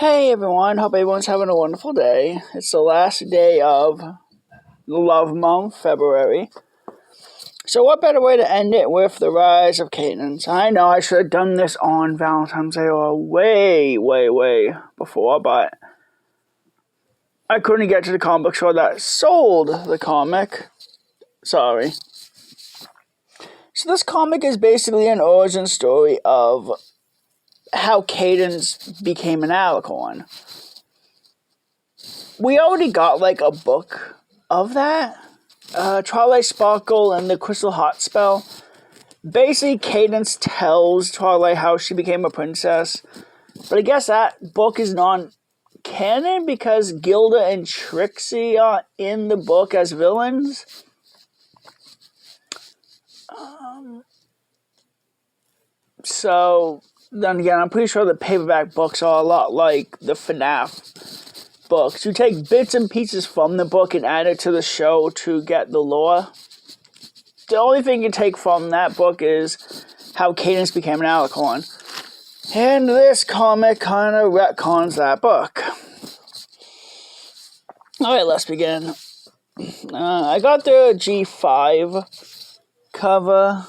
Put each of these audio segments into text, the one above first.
Hey everyone, hope everyone's having a wonderful day. It's the last day of the love month, February. So what better way to end it with the rise of cadance? I know I should have done this on Valentine's Day or way before, but I couldn't get to the comic book store that sold the comic. Sorry. So this comic is basically an origin story of how cadance became an alicorn. We already got like a book of that. Twilight Sparkle and the Crystal Heart Spell. Basically, Cadance tells Twilight how she became a princess. But I guess that book is non-canon because Gilda and Trixie are in the book as villains. So, then again, I'm pretty sure the paperback books are a lot like the FNAF books. You take bits and pieces from the book and add it to the show to get the lore. The only thing you take from that book is how Cadance became an alicorn. And this comic kind of retcons that book. Alright, let's begin. I got the G5 cover.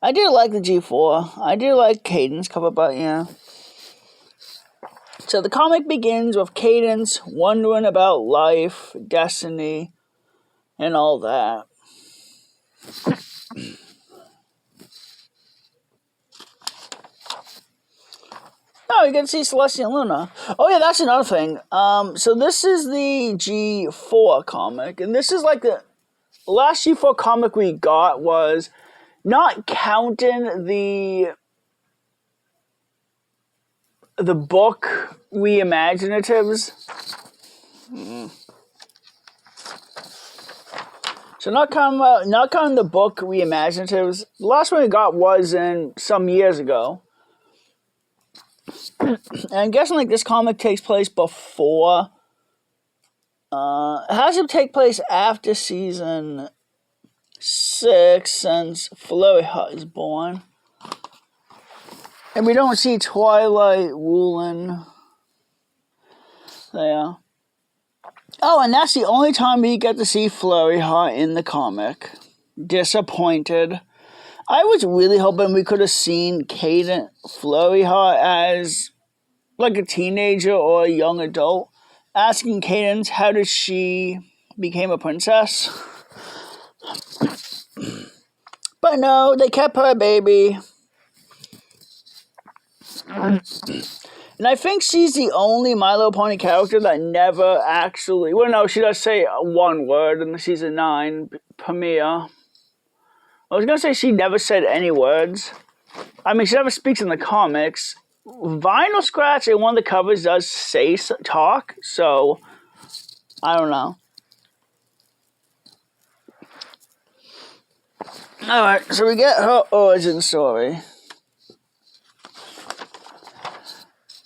I do like the G4. I do like Cadance cover, but yeah. So the comic begins with Cadance wondering about life, destiny, and all that. Oh, you can see Celestia and Luna. Oh yeah, that's another thing. So this is the G4 comic, and this is like the last G4 comic we got was not counting the book reimaginatives. So not counting the book reimaginatives. The last one we got was in some years ago. And I'm guessing like this comic takes place before. It has to take place after season 6 since Flurry Hut is born. And we don't see Twilight ruling there. Oh, and that's the only time we get to see Flurry Hut in the comic. Disappointed. I was really hoping we could have seen Cadance Flurry Hut as like a teenager or a young adult, asking Cadance how did she become a princess. But no, they kept her a baby. And I think she's the only My Little Pony character that never actually... Well, no, she does say one word in the season 9 premiere. I was going to say she never said any words. I mean, she never speaks in the comics. Vinyl Scratch in one of the covers does say talk, so I don't know. Alright, so we get her origin story.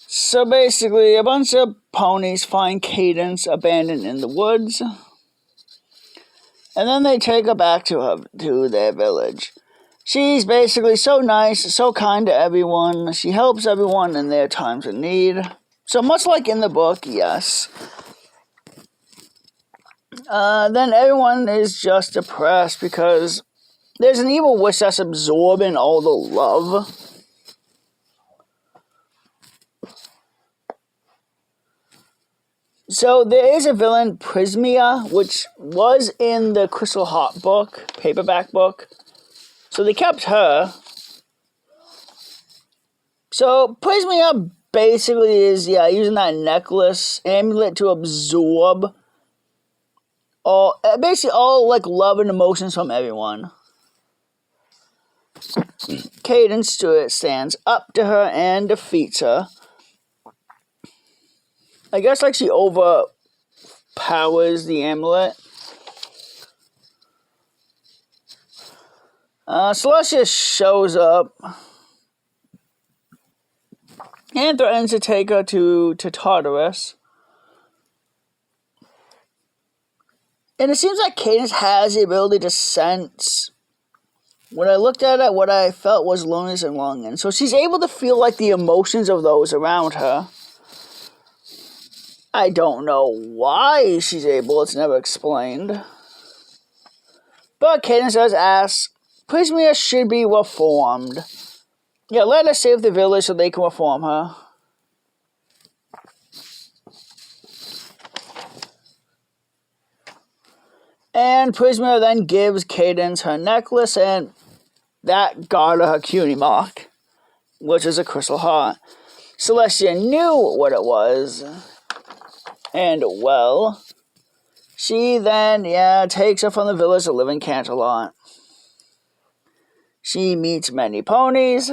So basically, a bunch of ponies find Cadance abandoned in the woods. And then they take her back to their village. She's basically so nice, so kind to everyone. She helps everyone in their times of need. So much like in the book, yes. Then everyone is just depressed because there's an evil witch that's absorbing all the love. So there is a villain, Prismia, which was in the Crystal Heart book, paperback book. So they kept her. So Prismia basically is, using that necklace, amulet to absorb basically all like love and emotions from everyone. Cadance Stewart stands up to her and defeats her. I guess like she overpowers the amulet. Celestia shows up and threatens to take her to Tartarus. And it seems like Cadance has the ability to sense When I looked at it, what I felt was loneliness and longing. So she's able to feel like the emotions of those around her. I don't know why she's able, it's never explained. But Cadance does ask, Prismia should be reformed. Yeah, let her save the village so they can reform her. And Prisma then gives Cadance her necklace, and that got her cutie mark, which is a crystal heart. Celestia knew what it was, and well, she then, takes her from the village to live in Canterlot. She meets many ponies.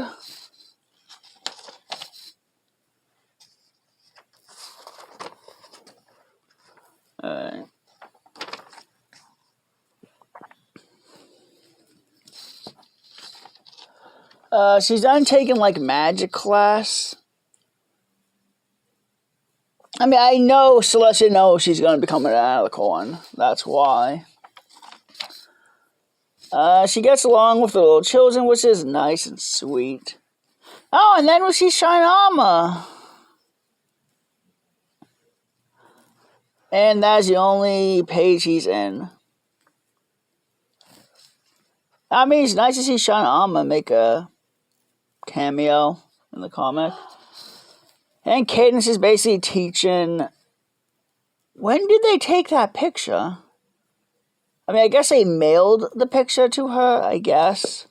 She's done taking like magic class. I mean, I know Celestia knows she's going to become an alicorn. That's why. She gets along with the little children, which is nice and sweet. Oh, and then when she's shine armor. And that's the only page he's in. I mean, it's nice to see Shine Armor make a cameo in the comic. And Cadance is basically teaching... When did they take that picture? I mean, I guess they mailed the picture to her, I guess.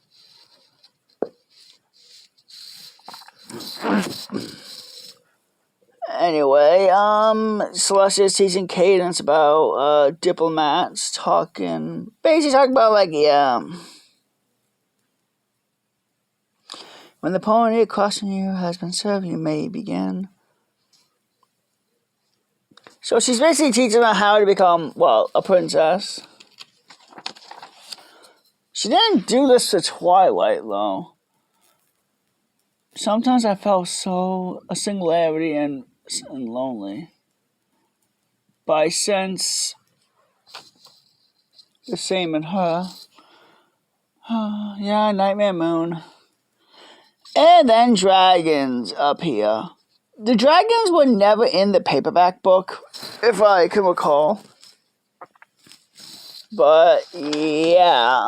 Anyway, Celestia is teaching Cadance about diplomats basically talking about, like, when the pony crossing you has been served, you may begin. So she's basically teaching her how to become, well, a princess. She didn't do this to Twilight, though. Sometimes I felt a singularity and lonely. But I sense the same in her. Yeah, Nightmare Moon. And then dragons appear. The dragons were never in the paperback book, if I can recall. But, yeah,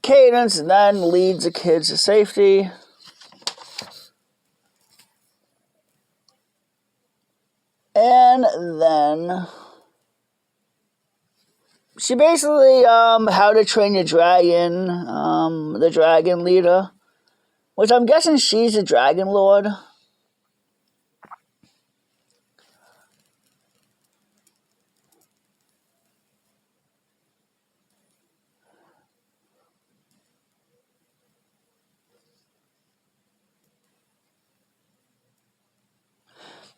Cadance then leads the kids to safety. And then... she basically, how to train the dragon leader. Which I'm guessing she's the Dragon Lord.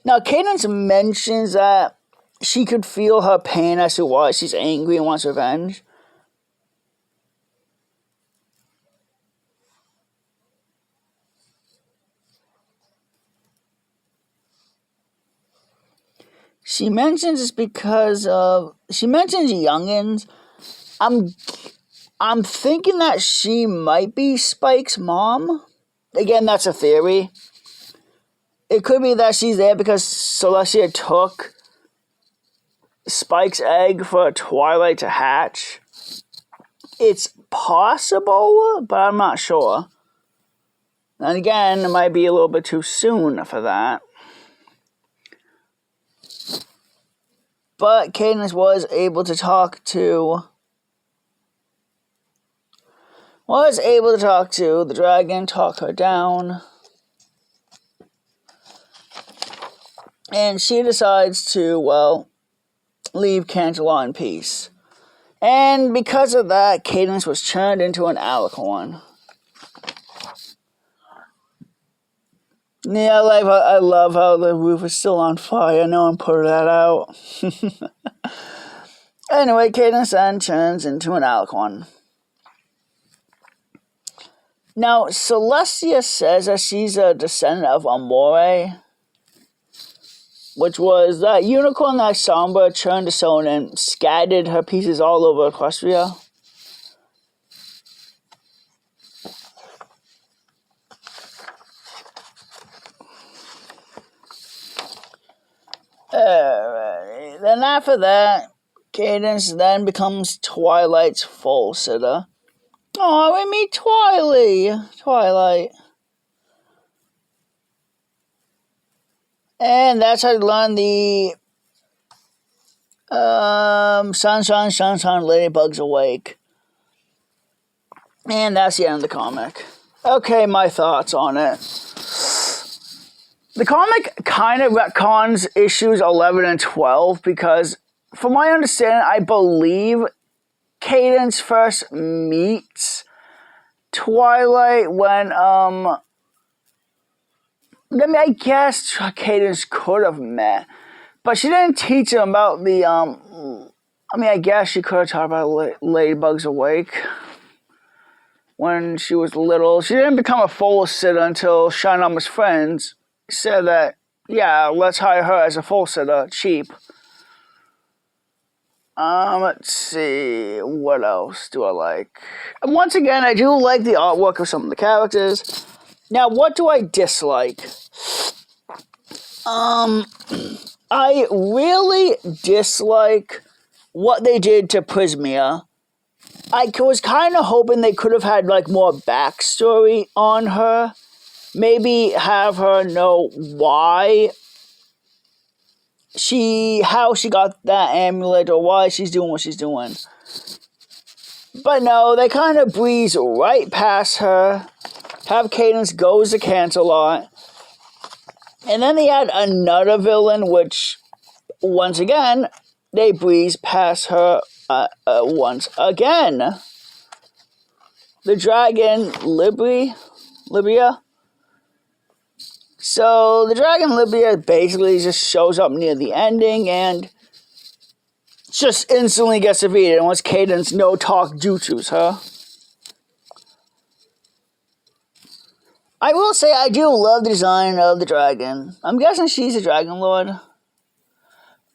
Now, Cadance mentions that she could feel her pain as to why she's angry and wants revenge. She mentions it's because of... she mentions youngins. I'm thinking that she might be Spike's mom. Again, that's a theory. It could be that she's there because Celestia took Spike's egg for Twilight to hatch. It's possible, but I'm not sure. And again, it might be a little bit too soon for that. But Cadance was able to talk to the dragon, talk her down. And she decides to, well, leave Canterlot in peace. And because of that, Cadance was turned into an alicorn. Yeah, I love how the roof is still on fire. No one put that out. Anyway, Cadance then turns into an alicorn. Now, Celestia says that she's a descendant of Amore. which was that unicorn that Sombra turned to stone and scattered her pieces all over Equestria. Alright, then after that, Cadance then becomes Twilight's full sitter. Oh, we meet Twilight. And that's how you learn the Sunshine, Ladybug's Awake. And that's the end of the comic. Okay, my thoughts on it. The comic kind of retcons issues 11 and 12 because, from my understanding, I believe Cadance first meets Twilight when, I guess Cadance could have met, but she didn't teach him about the, I guess she could have taught about Ladybug's Awake when she was little. She didn't become a full sitter until Shinomi's friends said that, yeah, let's hire her as a full sitter, cheap. Let's see, what else do I like? And once again, I do like the artwork of some of the characters. Now, what do I dislike? I really dislike what they did to Prismia. I was kind of hoping they could have had, like, more backstory on her. Maybe have her know why how she got that amulet or why she's doing what she's doing. But no, they kind of breeze right past her, have Cadance goes to Canterlot, and then they add another villain, which, once again, they breeze past her once again. The dragon, Libya. So, the dragon Libya basically just shows up near the ending and just instantly gets defeated once Cadance no-talk jutsus her. I will say I do love the design of the dragon. I'm guessing she's a Dragon Lord.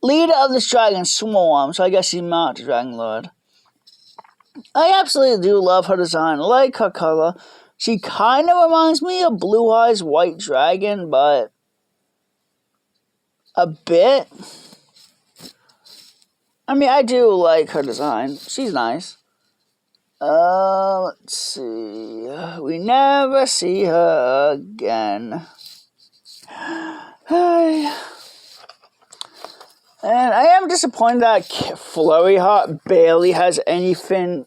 Leader of this dragon swarm, so I guess she's not a Dragon Lord. I absolutely do love her design. I like her color. She kind of reminds me of Blue Eyes White Dragon, but a bit. I do like her design. She's nice. Let's see. We never see her again. Hi. And I am disappointed that Flurry Heart barely has anything.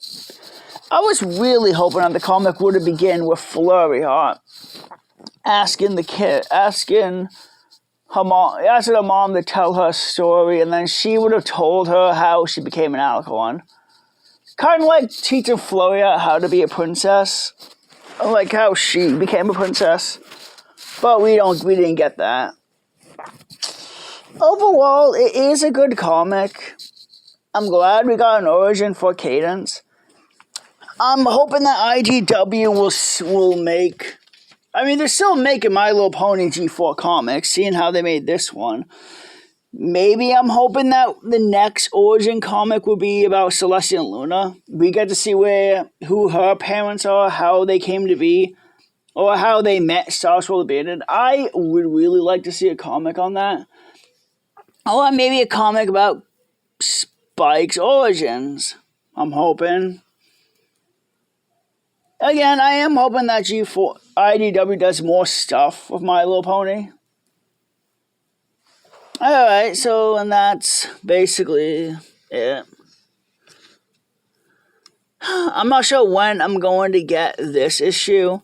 I was really hoping that the comic would have begun with Flurry Heart asking her mom to tell her story, and then she would have told her how she became an Alicorn. Kind of like teaching Flurry Heart how to be a princess, like how she became a princess. But we didn't get that. Overall, it is a good comic. I'm glad we got an origin for Cadance. I'm hoping that IDW will make. They're still making My Little Pony G4 comics, seeing how they made this one. Maybe I'm hoping that the next origin comic will be about Celestia and Luna. We get to see who her parents are, how they came to be, or how they met Starswirl abandoned. I would really like to see a comic on that. Or maybe a comic about Spike's origins. I'm hoping. Again, I am hoping that G4 IDW does more stuff with My Little Pony. Alright, and that's basically it. I'm not sure when I'm going to get this issue,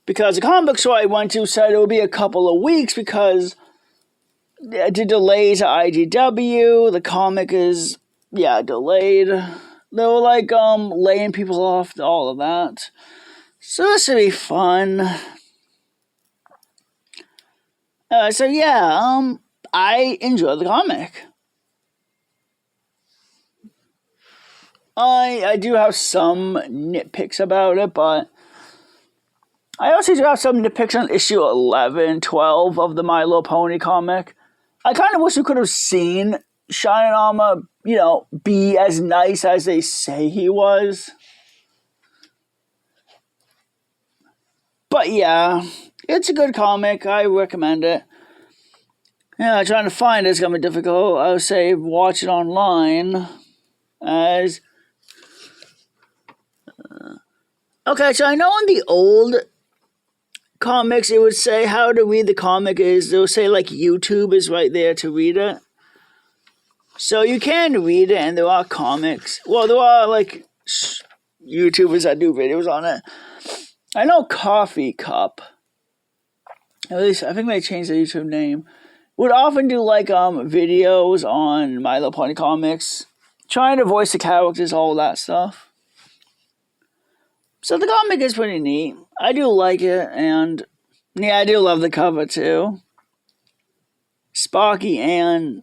because the comic book store I went to said it would be a couple of weeks because the delays at IDW, the comic is, delayed. They were laying people off, all of that. So this should be fun. I enjoy the comic. I do have some nitpicks about it, but I also do have some nitpicks on issue 11, 12 of the My Little Pony comic. I kind of wish we could have seen Shining Armor, be as nice as they say he was. But yeah, it's a good comic. I recommend it. Yeah, trying to find it's going to be difficult. I would say watch it online. Okay, so I know in the old comics it would say how to read the comic is, they'll say like YouTube is right there to read it. So you can read it, and there are comics. Well, there are like YouTubers that do videos on it. I know Coffee Cup, at least I think they changed the YouTube name, would often do like videos on My Little Pony comics, trying to voice the characters, all that stuff. So the comic is pretty neat. I do like it, and yeah, I do love the cover too. Sparky and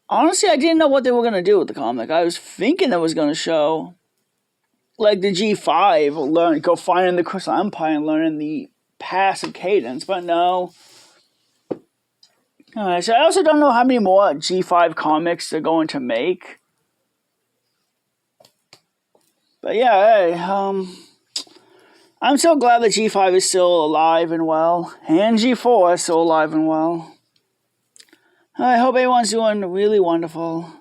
honestly, I didn't know what they were gonna do with the comic. I was thinking it was gonna show like the G5 go finding the Crystal Empire and learning the passive cadance, but no. Alright, so I also don't know how many more G5 comics they're going to make. But yeah, hey, I'm so glad that G5 is still alive and well, and G4 is still alive and well. I hope everyone's doing really wonderful.